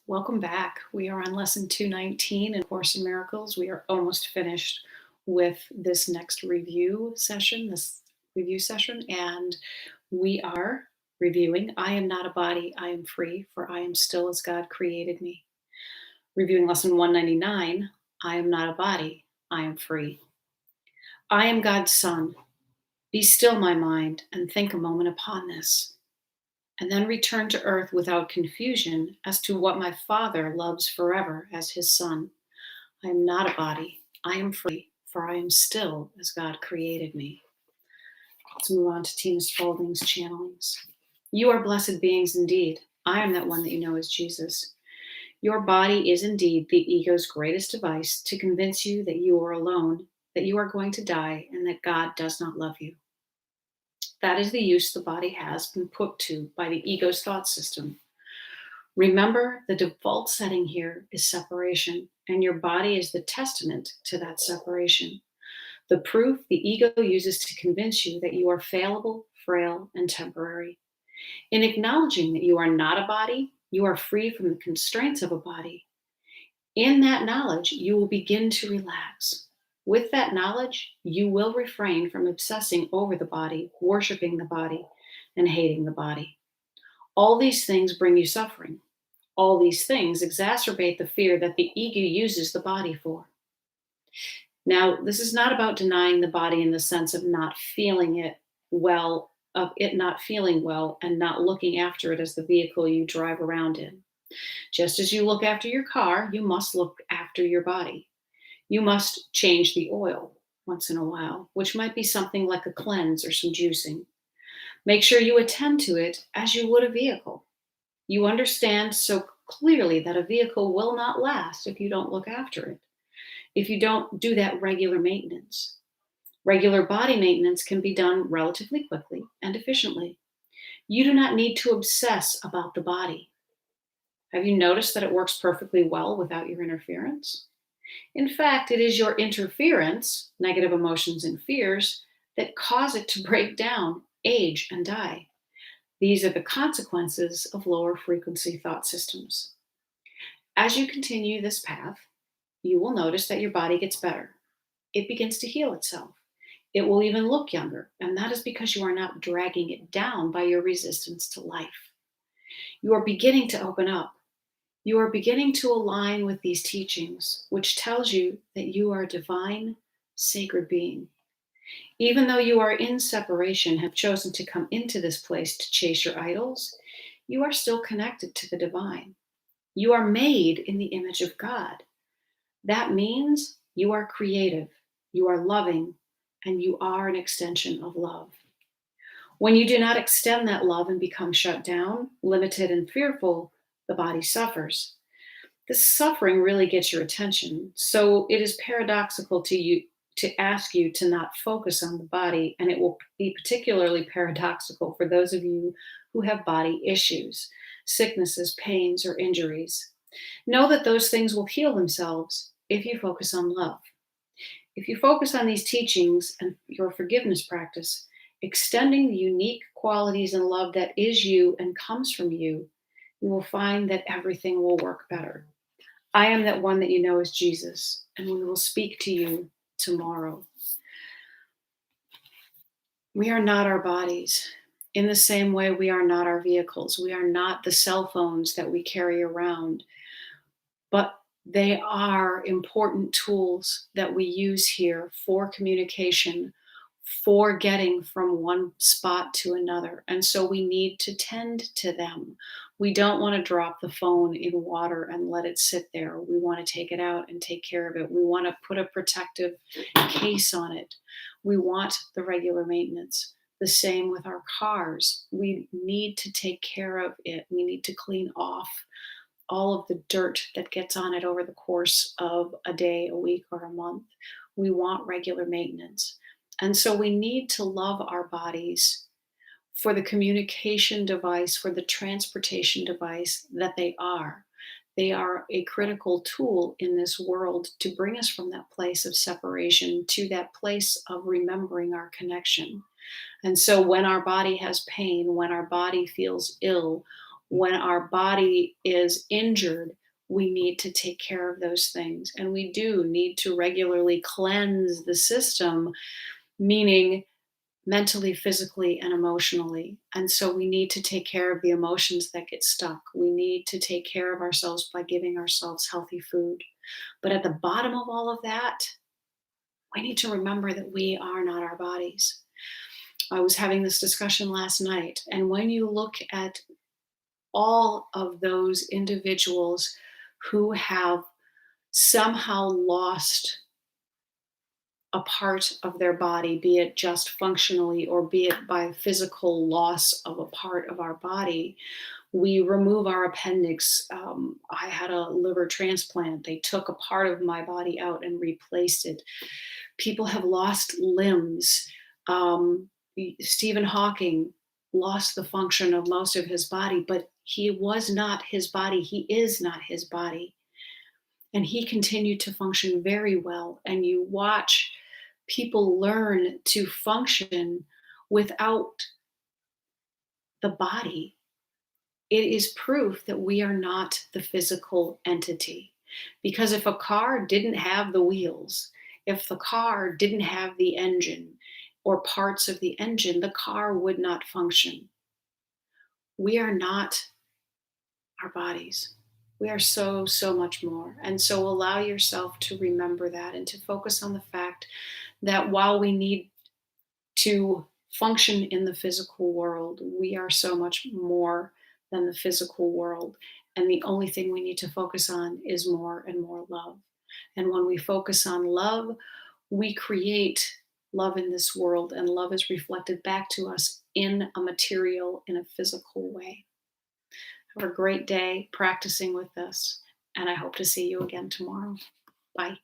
Welcome back. We are on lesson 219 in Course in Miracles. We are almost finished with this next review session, and we are reviewing I am not a body, I am free, for I am still as God created me. Reviewing lesson 199, I am not a body, I am free. I am God's son. Be still, my mind, and think a moment upon this, and then return to earth without confusion as to what my Father loves forever as his Son. I am not a body, I am free, for I am still as God created me. Let's move on to Tina Spalding's channelings. You are blessed beings indeed. I am that one that you know as Jesus. Your body is indeed the ego's greatest device to convince you that you are alone, that you are going to die, and that God does not love you. That is the use the body has been put to by the ego's thought system. Remember, the default setting here is separation, and your body is the testament to that separation. The proof the ego uses to convince you that you are fallible, frail, and temporary. In acknowledging that you are not a body, you are free from the constraints of a body. In that knowledge, you will begin to relax. With that knowledge, you will refrain from obsessing over the body, worshiping the body, and hating the body. All these things bring you suffering. All these things exacerbate the fear that the ego uses the body for. Now, this is not about denying the body in the sense of not feeling it well, of it not feeling well and not looking after it as the vehicle you drive around in. Just as you look after your car, you must look after your body. You must change the oil once in a while, which might be something like a cleanse or some juicing. Make sure you attend to it as you would a vehicle. You understand so clearly that a vehicle will not last if you don't look after it, if you don't do that regular maintenance. Regular body maintenance can be done relatively quickly and efficiently. You do not need to obsess about the body. Have you noticed that it works perfectly well without your interference? In fact, it is your interference, negative emotions and fears, that cause it to break down, age, and die. These are the consequences of lower frequency thought systems. As you continue this path, you will notice that your body gets better. It begins to heal itself. It will even look younger, and that is because you are not dragging it down by your resistance to life. You are beginning to open up. You are beginning to align with these teachings, which tells you that you are a divine, sacred being. Even though you are in separation, have chosen to come into this place to chase your idols, you are still connected to the divine. You are made in the image of God. That means you are creative, you are loving, and you are an extension of love. When you do not extend that love and become shut down, limited, and fearful, the body suffers. This suffering really gets your attention, so it is paradoxical to ask you to not focus on the body, and it will be particularly paradoxical for those of you who have body issues, sicknesses, pains, or injuries. Know that those things will heal themselves if you focus on love. If you focus on these teachings and your forgiveness practice, extending the unique qualities and love that is you and comes from you, you will find that everything will work better. I am that one that you know as Jesus, and we will speak to you tomorrow. We are not our bodies. In the same way, we are not our vehicles. We are not the cell phones that we carry around, but they are important tools that we use here for communication, for getting from one spot to another. And so we need to tend to them. We don't want to drop the phone in water and let it sit there. We want to take it out and take care of it. We want to put a protective case on it. We want the regular maintenance. The same with our cars. We need to take care of it. We need to clean off all of the dirt that gets on it over the course of a day, a week, or a month. We want regular maintenance. And so we need to love our bodies for the communication device, for the transportation device that they are. They are a critical tool in this world to bring us from that place of separation to that place of remembering our connection. And so when our body has pain, when our body feels ill, When our body is injured, we need to take care of those things. And we do need to regularly cleanse the system, meaning mentally, physically, and emotionally. And so we need to take care of the emotions that get stuck. We need to take care of ourselves by giving ourselves healthy food. But at the bottom of all of that, we need to remember that we are not our bodies. I was having this discussion last night, and when you look at all of those individuals who have somehow lost a part of their body, be it just functionally or be it by physical loss of a part of our body. We remove our appendix. I had a liver transplant. They took a part of my body out and replaced it. People have lost limbs. Um, Stephen Hawking lost the function of most of his body, but he was not his body. He is not his body. And he continued to function very well. And you watch people learn to function without the body. It is proof that we are not the physical entity. Because if a car didn't have the wheels, if the car didn't have the engine or parts of the engine, the car would not function. We are not our bodies. We are so, so much more. And so allow yourself to remember that and to focus on the fact that while we need to function in the physical world, we are so much more than the physical world. And the only thing we need to focus on is more and more love. And when we focus on love, we create love in this world, and love is reflected back to us in a material, in a physical way. Have a great day practicing with this, and I hope to see you again tomorrow. Bye.